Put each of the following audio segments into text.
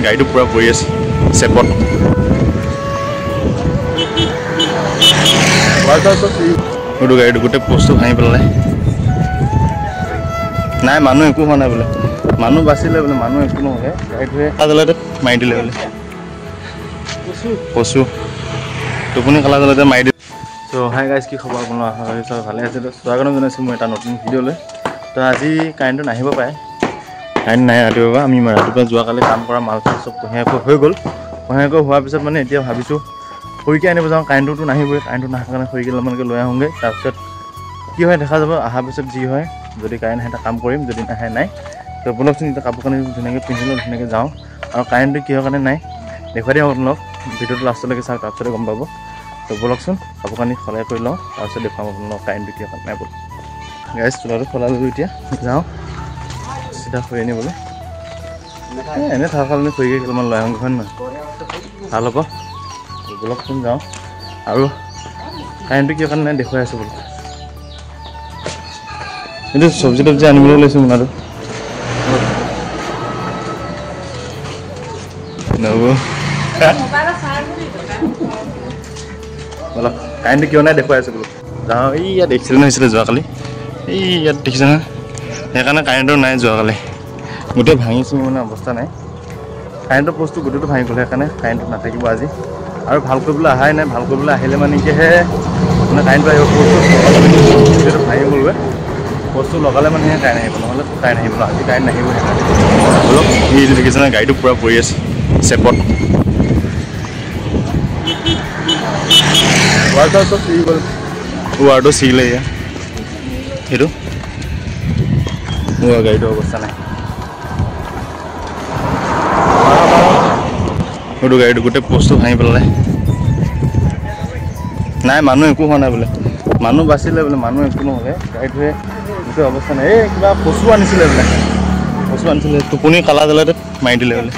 গাড়ীটো পুৰা পৰি আছে চেপত সেইটো গাড়ীটো গোটেই পোষ্টটো ভাঙি পেলালে নাই মানুহ একো হোৱা নাই বোলে মানুহ বাচিলে বোলে মানুহ একো নহ'লে গাড়ীটোৱে কাজলতে মাৰি দিলে বোলে কচু টোপনি খালা জলতে মাৰি দিলে চ' হাই গাইজ কি খবৰ আপোনাৰ আশা কৰিছোঁ ভালে আছে তো স্বাগতম জনাইছোঁ মই এটা নতুন ভিডিঅ'লৈ তো আজি কাৰেণ্টটো নাহিব পাৰে কাৰেণ্ট নাই ৰাতিপুৱা আমি ৰাতিপুৱা যোৱাকালি কাম কৰা মাল চাল চব কঢ়িয়াকৈ হৈ গ'ল কঢ়িয়াকৈ হোৱাৰ পিছত মানে এতিয়া ভাবিছোঁ খৰিকে আনিব যাওঁ কাৰেণ্টটোতো নাহিবই কাৰেণ্টটো নাহাৰ কাৰণে খৰিকে অলপমানকৈ লৈ আহোঁগৈ তাৰপিছত কি হয় দেখা যাব অহাৰ পিছত যি হয় যদি কাৰেণ্ট আহে এটা কাম কৰিম যদি নাহে নাই তো বলকচোন এতিয়া কাপোৰ কানি ধুনীয়াকৈ পিন্ধি লওঁ ধুনীয়াকৈ যাওঁ আৰু কাৰেণ্টটো কিহৰ কাৰণে নাই দেখুৱাই দিওঁ আপোনালোক ভিডিঅ'টো লাষ্টলৈকে চাওক তাৰপিছতে গম পাব তো বলকচোন কাপোৰ কানি সলাই কৰি লওঁ তাৰপিছত দেখুৱাম আপোনালোক কাৰেণ্টটো কিহৰ কাৰণে নাই বল গাইজ চোলাটো সলাই ল'লোঁ এতিয়া যাওঁ চিধা খৰি আনিবলৈ এনেই থকা কাৰণে খৰিকে কেইটামান লৈ আহোঁ হয় নহয় ভাল হ'ব বলকচোন যাওঁ আৰু কাৰেণ্টটো কিহৰ কাৰণে নাই দেখুৱাই আছোঁ বোলো এইটো চব্জি তব্জি আনিবলৈ লৈছোঁ মোনাটো নহ'ব বলক কাৰেণ্টটো কিয় নাই দেখুৱাই আছোঁ বোলো যাওঁ এই ইয়াত এক্সিডেণ্ট হৈছিলে যোৱাকালি এই ইয়াত দেখিছে নহয় সেইকাৰণে কাৰেণ্টটো নাই যোৱাকালি গোটেই ভাঙিছোঁ মানে অৱস্থা নাই কাৰেণ্টৰ পোষ্টটো গোটেইটো ভাঙি গ'ল সেইকাৰণে কাৰেণ্টটো নাথাকিব আজি আৰু ভাল কৰিবলৈ অহাই নাই ভাল কৰিবলৈ আহিলে মানে কিহে মানে কাৰেণ্টটো আহিব পোষ্টটো ভাঙি গ'লগৈ বস্তু লগালে মানে কাৰেণ্ট আহিব নহ'লে কাৰেণ্ট আহিব আজি কাৰেণ্ট নাহিব সেইকাৰণে অলপ এই দেখিছে নহয় গাড়ীটো পূৰা পৰি আছে চেপত ৱাৰটো ছিগিলে এয়া সেইটো মোৰ গাড়ীটো অৱস্থা নাই সেইটো গাড়ীটো গোটেই পোষ্টটো ভাঙি পেলালে নাই মানুহ একো হোৱা নাই বোলে মানুহ বাচিলে বোলে মানুহ একো নহ'লে গাড়ীটোৱে গোটেই অৱস্থা নাই এই কিবা কচু আনিছিলে বোলে কচু আনিছিলে টোপনি কালা জলতে মাৰি দিলে বোলে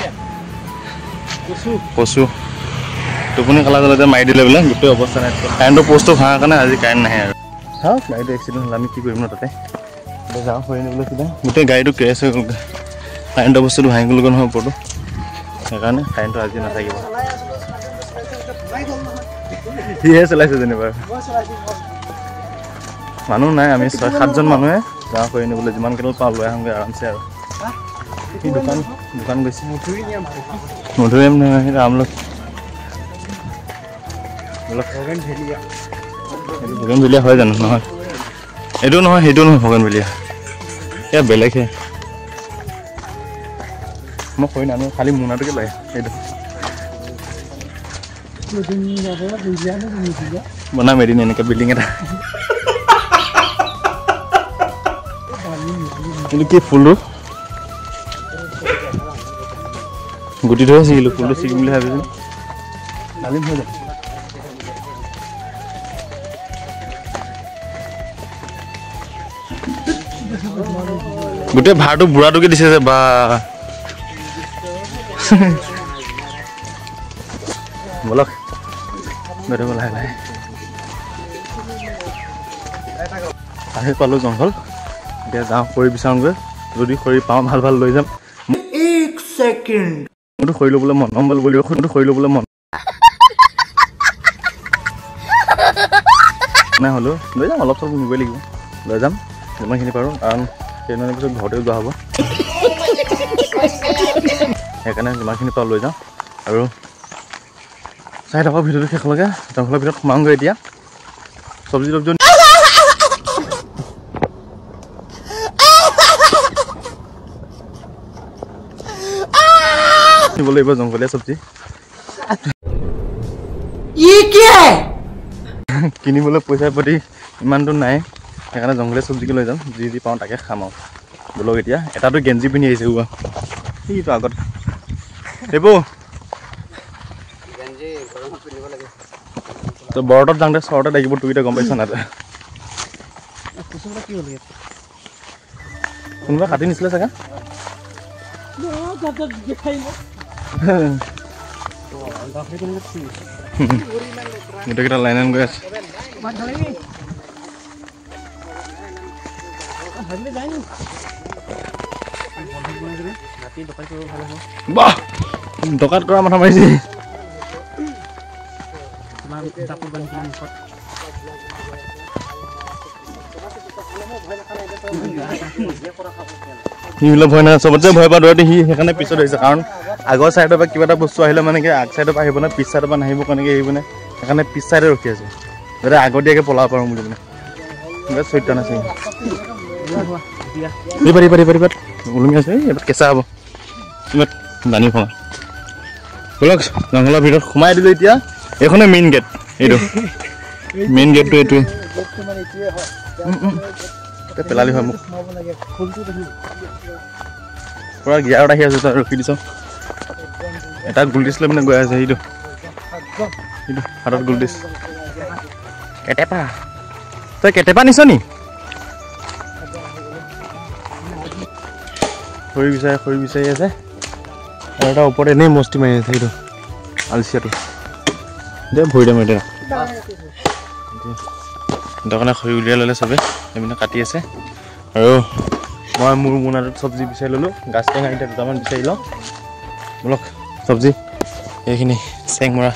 কচু টোপনি কালা জলতে মাৰি দিলে বোলে গোটেই অৱস্থা নাই কাৰেণ্টৰ পোষ্টটো ভঙাৰ কাৰণে আজি কাৰেণ্ট নাহে আৰু চাওক গাড়ীটো এক্সিডেণ্ট হ'লে আমি কি কৰিম ন তাতে যাওঁ হৈ আনিবলৈ চিধা গোটেই গাড়ীটো ক্ৰেছ হৈ গ'লগৈ কাৰেণ্টৰ বস্তুটো ভাঙি গ'লগৈ নহয় ওপৰটো সেইকাৰণে কাৰেণ্টটো আজি নাথাকিব সিহে চলাইছে যেনিবা মানুহ নাই আমি 6-7জন মানুহে যাওঁ কৰি আনিবলৈ যিমান কেইডাল পাওঁ লৈ আহোঁগৈ আৰামছে আৰু সি দোকান গৈছে মধুৰিআম নহয় আমলক বগেনভেলিয়া হয় জানো নহয় এইটো নহয় সেইটো নহয় বগেনভেলিয়া এয়া বেলেগহে মই খৰি নানো খালি মোনাটোকে লাগে সেইটো বনাম এদিন এনেকৈ বিল্ডিং এটা কিন্তু কি ফুলটো গুটি ধৰি ছিগিলোঁ ফুলটো ছিগিম বুলি ভাবিছোঁ ডালিম হৈ যায় গোটেই ভাৰটো বুঢ়াটোকে দিছে যে বা বলক গৈ লাহে লাহে আহি পালোঁ জংঘল এতিয়া যাওঁ খৰি বিচাৰোঁগৈ যদি খৰি পাওঁ ভাল ভাল লৈ যাম মোৰতো খৰি ল'বলৈ মন গম পালোঁ বুলি খৰি ল'বলৈ মন নাই হ'লেও লৈ যাম অলপ চলপ নিবই লাগিব লৈ যাম যিমানখিনি পাৰোঁ কাৰণ কেইদিনমানৰ পিছত ঘৰতেও যোৱা হ'ব সেইকাৰণে যিমানখিনি পাওঁ লৈ যাওঁ আৰু চাই থকা ভিডিঅ'টো শেষলৈকে জংঘলৰ ভিতৰত সোমাওঁগৈ এতিয়া চব্জি তব্জি নিব লাগিব জংঘলীয়া চব্জি কিনিবলৈ পইচা পাতি ইমানটো নাই সেইকাৰণে জংঘলীয়া চব্জিকে লৈ যাম যি যি পাওঁ তাকে খাম আৰু বোলক এতিয়া এটাতো গেঞ্জি পিন্ধি আহিছে হোৱা সিটো আগত এইবোৰ তো বৰতত যাওঁতে চৰতে লাগিব তুইটা গম পাইছ না কোনোবা কাটি নিছিলে চাগে গোটেইকেইটা লাইন গৈ আছে বাহ ডকাত কৰা মাথা মাৰিছে সিবিলাক ভয় নাই চবতে ভয় পা দৌৰাতে সি সেইকাৰণে পিছত আহিছে কাৰণ আগৰ চাইডৰ পৰা কিবা এটা বস্তু আহিলে মানে কি আগ চাইডৰ পৰা আহিব নে পিছ চাইডৰ পৰা নাহিব কেনেকৈ আহিব নে সেইকাৰণে পিছ চাইডে ৰখি আছে যাতে আগতীয়াকৈ পলাব পাৰোঁ বুলি মানে কিবা চৰিত্ৰ নাছে পাৰিবা ওলমি আছে এইবাৰ কেঁচা হ'ব ইমান জানি খোৱা বলক জংঘলৰ ভিতৰত সোমাই দিলোঁ এতিয়া এইখনে মেইন গেট এইটো মেইন গেটটো এইটোৱে পেলালি হয় মোক পূৰা গিয়াৰত আহি আছোঁ তাত ৰখি দিছ এটা গুলটিছ লৈ মানে গৈ আছে সেইটো হাতত গুলটিছ কেটেপা তই কেটেপা নিছ নি খৰি বিচাৰি আছে আৰু এটা ওপৰত এনেই মস্তি মাৰি আছে সেইটো আলচিয়াটো দে ভৰি দাম এতিয়া দোকানে খৰি উলিয়াই ল'লে চবে এইপিনে কাটি আছে আৰু মই মোৰ মোনাটোত চব্জি বিচাৰি ল'লোঁ গাছ টেঙা এতিয়া দুটামান বিচাৰি লওঁ বলক চব্জি এইখিনি চেংমৰা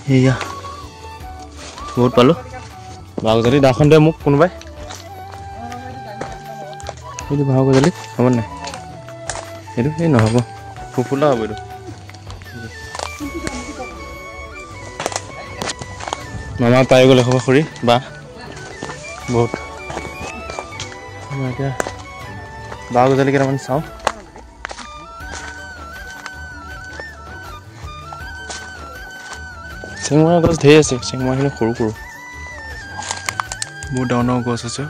সেয়া বহুত পালোঁ বাঘজালি দাখন দে মোক কোনোবাই সেইটো বাঘজালি হ'ব নাই এইটো সেই নহ'ব ফুফুলা হ'ব এইটো মামা পাই গ'লে খবৰ খৰি বা বহুত মই এতিয়া বাঘজালি কেইটামান চাওঁ চেংমৰা গছ ধেৰ আছে চেংমৰাখিনি সৰু সৰু বহুত ডাঙৰ ডাঙৰ গছ আছে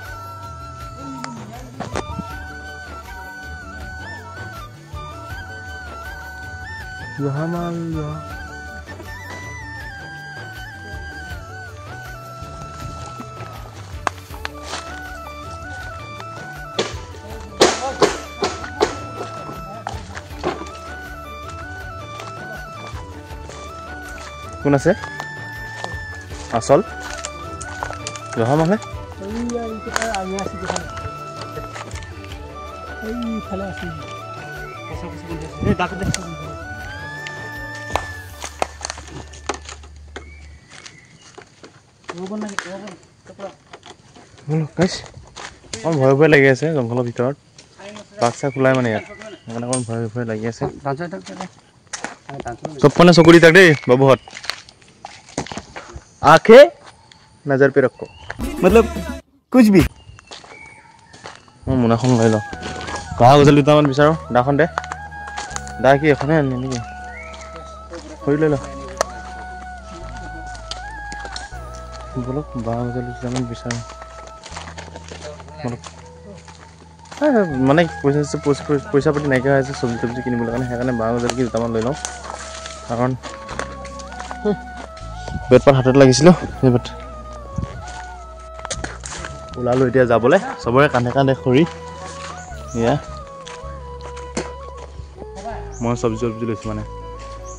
জহামাল কোন আছে আচল জহা মানে অকণ ভয় ভয় লাগি আছে জংঘলৰ ভিতৰত বাঘ চাক ওলাই মানে ইয়াত সেইকাৰণে অকণ ভয় ভয় লাগি আছে চব মানে চকু দি থাক দেই বাবুহঁত आंखें नजर पे रखो मतलब कुछ भी मैं मुनाखन ले लो कहाँ गजल दुटामान বিচাৰো দাখন দে দা কি এখনে আনি নেকি হৈ লৈ ল বলক বা গজল দুটামান বিচাৰো মানে পইচা পাতি নাইকিয়া হৈছে চব্জি তব্জি কিনিবলৈ কাৰণে সেইকাৰণে বা গজল কি দুটামান লৈ লওঁ কাৰণ বেটপাত হাতত লাগিছিলোঁ সেই বেট ওলালোঁ এতিয়া যাবলৈ চবৰে কান্ধে কান্ধে খৰি এয়া মই চব্জি চব্জি লৈছোঁ মানে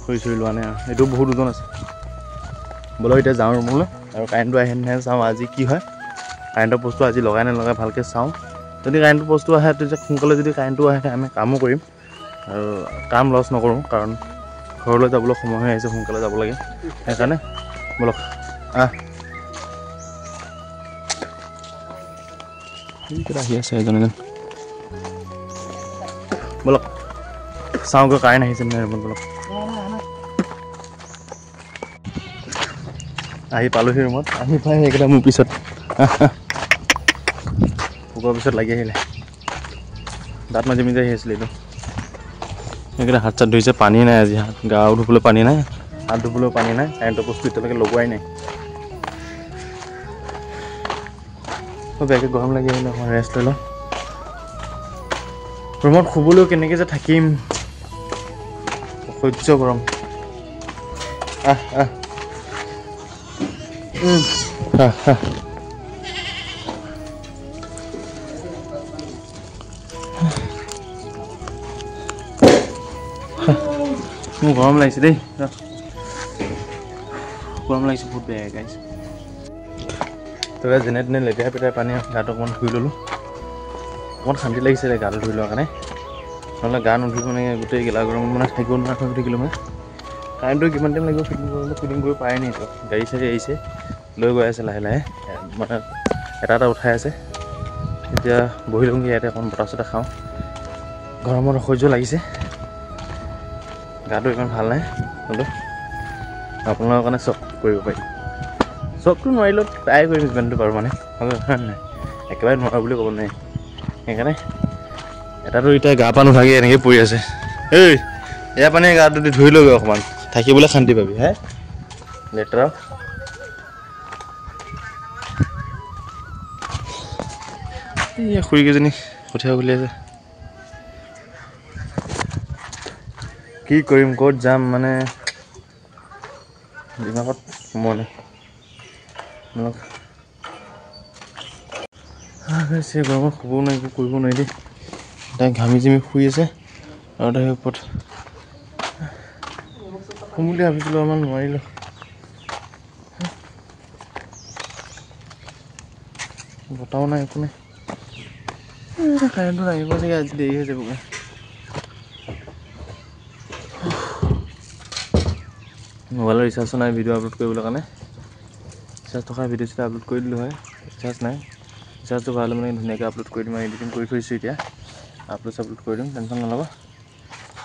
খৰি চৰি লোৱা নাই এইটো বহুত ওজন আছে ব'লক এতিয়া যাওঁ ৰুমলৈ আৰু কাৰেণ্টটো আহে নাহে চাওঁ আজি কি হয় কাৰেণ্টৰ বস্তু আজি লগাই নলগাই ভালকৈ চাওঁ যদি কাৰেণ্টৰ বস্তু আহে তেতিয়া সোনকালে যদি কাৰেণ্টটো আহে আমি কামো কৰিম আৰু কাম লছ নকৰোঁ কাৰণ ঘৰলৈ যাবলৈ সময় হৈ আহিছে সোনকালে যাব লাগে সেইকাৰণে বলক আহি আছে এজন এজন বলক চাওঁগৈ কাৰেণ্ট আহিছে নাই ৰুমত বলক আহি পালোহি ৰুমত আহি পাই সেইকেইটা মোৰ পিছত কুকুৰৰ পিছত লাগি আহিলে দাঁত মাজে মাজে আহি আছিলে এইটো সেইকেইটা হাত চাত ধুইছে পানী নাই আজি হাত গাও ধুবলৈ পানী নাই হাত ধুবলৈও পানী নাই কাৰেণ্টৰ বস্তু এতিয়ালৈকে লগোৱাই নাই বেগে গৰম লাগি আহিলে অকণ ৰেষ্ট লৈ লওঁ ৰুমত শুবলৈও কেনেকৈ যে থাকিম অসহ্য গৰম মোৰ গৰম লাগিছে দেই গৰম লাগিছে বহুত বেয়া গাইছে তো যেনে তেনে লেতেৰা পেতেৰা পানী গাটো অকণমান ধুই ল'লোঁ অকণমান শান্তি লাগিছিলে গাটো ধুই লোৱাৰ কাৰণে নহ'লে গা নুধুই মানে গোটেই গেলা গৰমত মানে থাকিব নোৱাৰা হৈ থাকিলোঁ মই কাৰেণ্টটো কিমান টাইম লাগিব ফিটিং কৰিব পাৰে নি তো গাড়ী চাড়ী আহিছে লৈ গৈ আছে লাহে লাহে মানে এটা উঠাই আছে এতিয়া বহি লওঁগৈ ইয়াতে অকণ বতাহ চতাহ খাওঁ গৰমত অসহ্য লাগিছে গাটো ইমান ভাল নাই হ'লেও আপোনালোকৰ কাৰণে চব কৰিব পাৰি চবটো নোৱাৰিলেও ট্ৰাই কৰিম যিমানটো পাৰোঁ মানে নাই একেবাৰে নোৱাৰোঁ বুলি ক'ব নোৱাৰি সেইকাৰণে এটাতো এতিয়া গা পা নোভাগি এনেকৈ পৰি আছে এই এয়া পানী গাটো দি ধুই ল'গৈ অকণমান থাকিবলৈ শান্তি পাবি হে লেতেৰা এই খুৰীকেইজনী কঠীয়া উলিয়াইছে কি কৰিম ক'ত যাম মানে দিমাগত সোমোৱা নাই গৰমত শুবও নোৱাৰি একো কৰিব নোৱাৰি দেই তাই ঘামি জামি শুই আছে আৰু তাই ওপৰত শুম বুলি ভাবিছিলোঁ আমাৰ নোৱাৰিলোঁ বতাহও নাই একো নাই কাৰেণ্টটো আহিব চাগে আজি দেৰি হৈ যাবগৈ মোবাইলৰ ৰিচাৰ্জো নাই ভিডিঅ' আপলোড কৰিবলৈ কাৰণে ৰিচাৰ্জ থকা ভিডিঅ' চিডিঅ' আপলোড কৰি দিলোঁ হয় ৰিচাৰ্জ নাই ৰিচাৰ্জটো ভাল মানে ধুনীয়াকৈ আপলোড কৰি দিম এডিটিং কৰি থৈছোঁ এতিয়া আপলোড কৰি দিম টেনশ্যন নল'ব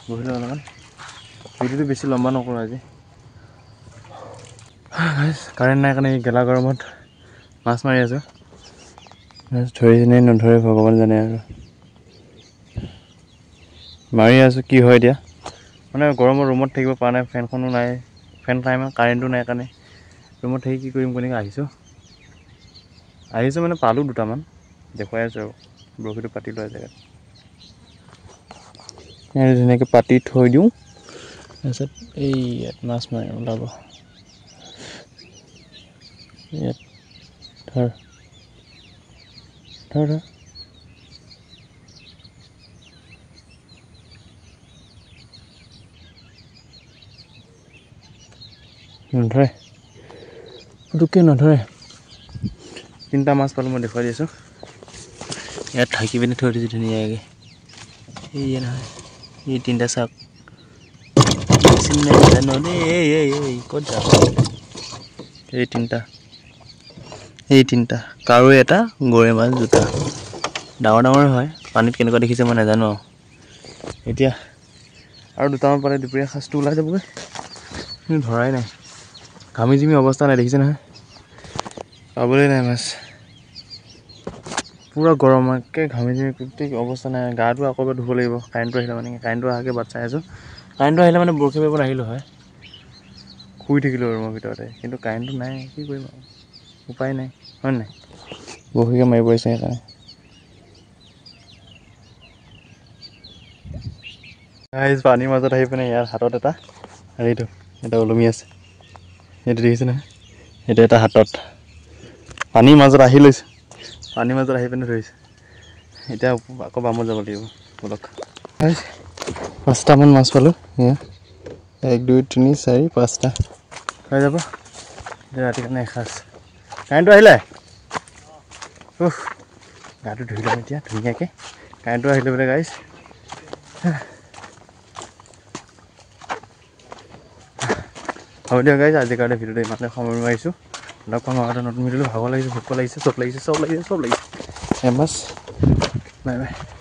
বহিলোঁ অলপমান ভিডিঅ'টো বেছি লম্বা নকৰোঁ আজি কাৰেণ্ট নাই কাৰণে এই গেলা গৰমত মাছ মাৰি আছোঁ ধৰিছেনে নধৰে ভগৱান জানে আৰু মাৰি আছোঁ কি হয় এতিয়া মানে গৰমৰ ৰুমত থাকিব পৰা নাই ফেনখনো নাই ফেন নাই মানে কাৰেণ্টো নাই কাৰণে ৰুমত থাকি কি কৰিম কেনেকৈ আহিছোঁ মানে পালোঁ দুটামান দেখুৱাই আছোঁ আৰু বৰশীটো পাতি লোৱা জেগাত ধুনীয়াকৈ পাতি থৈ দিওঁ তাৰপিছত এই ইয়াত মাছ মাৰি ওলাব ইয়াত ধৰ নধৰে পুতুককৈ নধৰে তিনিটা মাছ পালোঁ মই দেখুৱাই দিছোঁ ইয়াত ঢাকি পিনি থৈ দিছোঁ ধুনীয়াকৈ এই নহয় এই তিনিটা চাওক জানো দেই এই ক'ত যাম এই তিনিটা কাৱৈ এটা গৰৈ মাছ দুটা ডাঙৰ হয় পানীত কেনেকুৱা দেখিছে মই নাজানো এতিয়া আৰু দুটামান পালে দুপৰীয়া সাঁজটো ওলাই যাবগৈ কিন্তু ধৰাই নাই ঘামি জিমি অৱস্থা নাই দেখিছে নহয় পাবলৈ নাই মাছ পূৰা গৰমকৈ ঘামি জিমি গোটেই অৱস্থা নাই গাটো আকৌ এবাৰ ধুব লাগিব কাৰেণ্টটো আহিলে মানে কাৰেণ্টটো অহাকৈ বাট চাই আছোঁ কাৰেণ্টটো আহিলে মানে বৰশী মাৰিবলৈ আহিলোঁ হয় শুই থাকিলোঁ ৰুমৰ ভিতৰতে কিন্তু কাৰেণ্টটো নাই কি কৰিম আৰু উপায় নাই হয় নাই বৰশীকে মাৰিব আহিছে সেইকাৰণে পানীৰ মাজত আহি পিনে ইয়াৰ হাতত এটা হেৰিটো এটা ওলমি আছে সেইটো দেখিছে নহয় সেইটো এটা হাতত পানীৰ মাজত আহি লৈছোঁ পানীৰ মাজত আহি পিনে ধৰিছে এতিয়া আকৌ বামত যাব লাগিব বলক 5টামান মাছ পালোঁ 1 2 3 4 5টা হৈ যাব এতিয়া ৰাতি কাৰণে এসাঁজ কাৰেণ্টটো আহিলে গাটো ধুই ল'ম এতিয়া ধুনীয়াকৈ কাৰেণ্টটো আহিলে বোলে গাইছ হ'ব দিয়ক গাইছ আজিৰ কাৰণে ভিডিঅ'টো ইমানে সময় মাৰিছোঁ লগ পাম আগতে নতুন ভিডিঅ'টো ভাগৰ লাগিছে ভোক লাগিছে চব লাগিছে বাই বাই